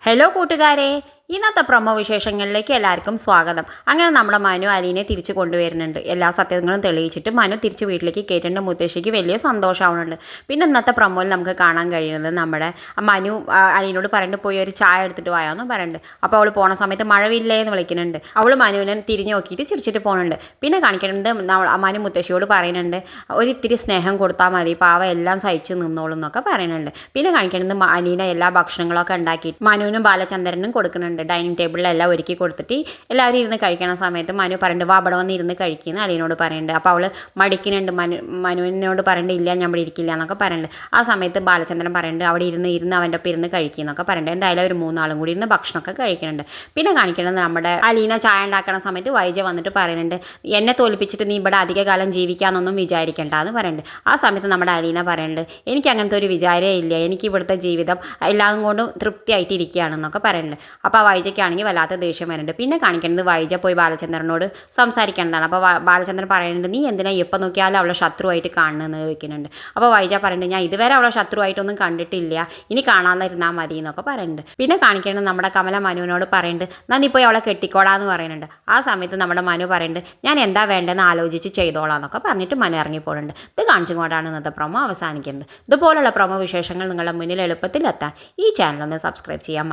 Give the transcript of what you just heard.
Hello കൂട്ടുകാരെ, ഇന്നത്തെ promo വിശേഷങ്ങളിലേക്ക് എല്ലാവർക്കും സ്വാഗതം. അങ്ങനെ നമ്മുടെ മനു അലീനെ തിരിച്ചു കൊണ്ടുവരുന്നുണ്ട്. എല്ലാ സത്യങ്ങളും തെളിയിച്ചിട്ട് മനു തിരിച്ച് വീട്ടിലേക്ക് കയറ്റേണ്ട മുത്തശ്ശിക്ക് വലിയ സന്തോഷമാവുന്നുണ്ട്. പിന്നെ ഇന്നത്തെ പ്രൊമോയിൽ നമുക്ക് കാണാൻ കഴിയുന്നത് നമ്മുടെ മനു അലീനോട് പറഞ്ഞിട്ട് പോയി ഒരു ചായ എടുത്തിട്ട് വായാന്ന് പറയുന്നുണ്ട്. അപ്പോൾ അവൾ പോണ സമയത്ത് മഴവില്ലേ എന്ന് വിളിക്കുന്നുണ്ട്. അവൾ മനുവിനെ തിരിഞ്ഞു നോക്കിയിട്ട് ചിരിച്ചിട്ട് പോകുന്നുണ്ട്. പിന്നെ കാണിക്കുന്നുണ്ട് മനു മുത്തശ്ശിയോട് പറയുന്നുണ്ട്, ഒരിത്തിരി സ്നേഹം കൊടുത്താൽ മതി, പാവ എല്ലാം സഹിച്ച് നിന്നോളും എന്നൊക്കെ പറയുന്നുണ്ട്. പിന്നെ കാണിക്കുന്നത് അലീന എല്ലാ ഭക്ഷണങ്ങളൊക്കെ ഉണ്ടാക്കി മനുവിനും ബാലചന്ദ്രനും കൊടുക്കുന്നുണ്ട്. ഡൈനിങ് ടേബിളിലെല്ലാം ഒരുക്കി കൊടുത്തിട്ട് എല്ലാവരും ഇരുന്ന് കഴിക്കണ സമയത്ത് മനു പറയുന്നുണ്ട്, വാ അവിടെ വന്ന് ഇരുന്ന് കഴിക്കുന്ന അലീനോട് പറയുന്നുണ്ട്. അപ്പോൾ അവൾ മടിക്കുന്നുണ്ട്. മനുവിനോട് പറയുന്നുണ്ട്, ഇല്ല ഞാൻ ഇവിടെ ഇരിക്കില്ല എന്നൊക്കെ പറയുന്നുണ്ട്. ആ സമയത്ത് ബാലചന്ദ്രൻ പറയുന്നുണ്ട്, അവിടെ ഇരുന്ന് അവൻ്റെ ഒപ്പം ഇരുന്ന് കഴിക്കുന്നൊക്കെ പറയുന്നുണ്ട്. എന്തായാലും ഒരു മൂന്നാളും കൂടി ഇരുന്ന് ഭക്ഷണമൊക്കെ കഴിക്കുന്നുണ്ട്. പിന്നെ കാണിക്കുന്നത് നമ്മുടെ അലീന ചായ ഉണ്ടാക്കുന്ന സമയത്ത് വൈജ വന്നിട്ട് പറയുന്നുണ്ട്, എന്നെ തോൽപ്പിച്ചിട്ട് നീ ഇവിടെ അധിക കാലം ജീവിക്കാമെന്നൊന്നും വിചാരിക്കേണ്ട എന്ന് പറയുന്നുണ്ട്. ആ സമയത്ത് നമ്മുടെ അലീന പറയുന്നുണ്ട്, എനിക്ക് അങ്ങനത്തെ ഒരു വിചാരമേ ഇല്ല, എനിക്ക് ഇവിടുത്തെ ജീവിതം എല്ലാം കൊണ്ടും തൃപ്തിയായിട്ട് ഇരിക്കുകയാണെന്നൊക്കെ പറയുന്നുണ്ട്. അപ്പോൾ ആ വൈജയ്ക്കാണെങ്കിൽ വല്ലാത്ത ദേഷ്യം വരുന്നുണ്ട്. പിന്നെ കാണിക്കുന്നത് വൈജ പോയി ബാലചന്ദ്രനോട് സംസാരിക്കേണ്ടതാണ്. അപ്പോൾ ബാലചന്ദ്രൻ പറയുന്നുണ്ട്, നീ എന്തിനാ എപ്പോൾ നോക്കിയാലും അവളെ ശത്രുവായിട്ട് കാണുന്നതെന്ന് ചോദിക്കുന്നുണ്ട്. അപ്പോൾ വൈജ പറയുന്നുണ്ട്, ഞാൻ ഇതുവരെ അവളെ ശത്രുവായിട്ടൊന്നും കണ്ടിട്ടില്ല, ഇനി കാണാതിരുന്നാൽ മതി എന്നൊക്കെ പറയുന്നുണ്ട്. പിന്നെ കാണിക്കുന്നത് നമ്മുടെ കമല മനുവിനോട് പറയുന്നുണ്ട്, എന്നാൽ നീ പോയി അവളെ കെട്ടിക്കോടാന്ന് പറയുന്നുണ്ട്. ആ സമയത്ത് നമ്മുടെ മനു പറയുന്നുണ്ട്, ഞാൻ എന്താ വേണ്ടതെന്ന് ആലോചിച്ച് ചെയ്തോളാം എന്നൊക്കെ പറഞ്ഞിട്ട് മനു ഇറങ്ങിപ്പോടുന്നുണ്ട്. ഇത് കാണിച്ചുകൊണ്ടാണ് ഇന്നത്തെ പ്രൊമോ അവസാനിക്കുന്നത്. ഇതുപോലുള്ള പ്രൊമോ വിശേഷങ്ങൾ നിങ്ങളുടെ മുന്നിൽ എളുപ്പത്തിൽ എത്താൻ ഈ ചാനൽ ഒന്ന് സബ്സ്ക്രൈബ് ചെയ്യാൻ മറക്കരുത്.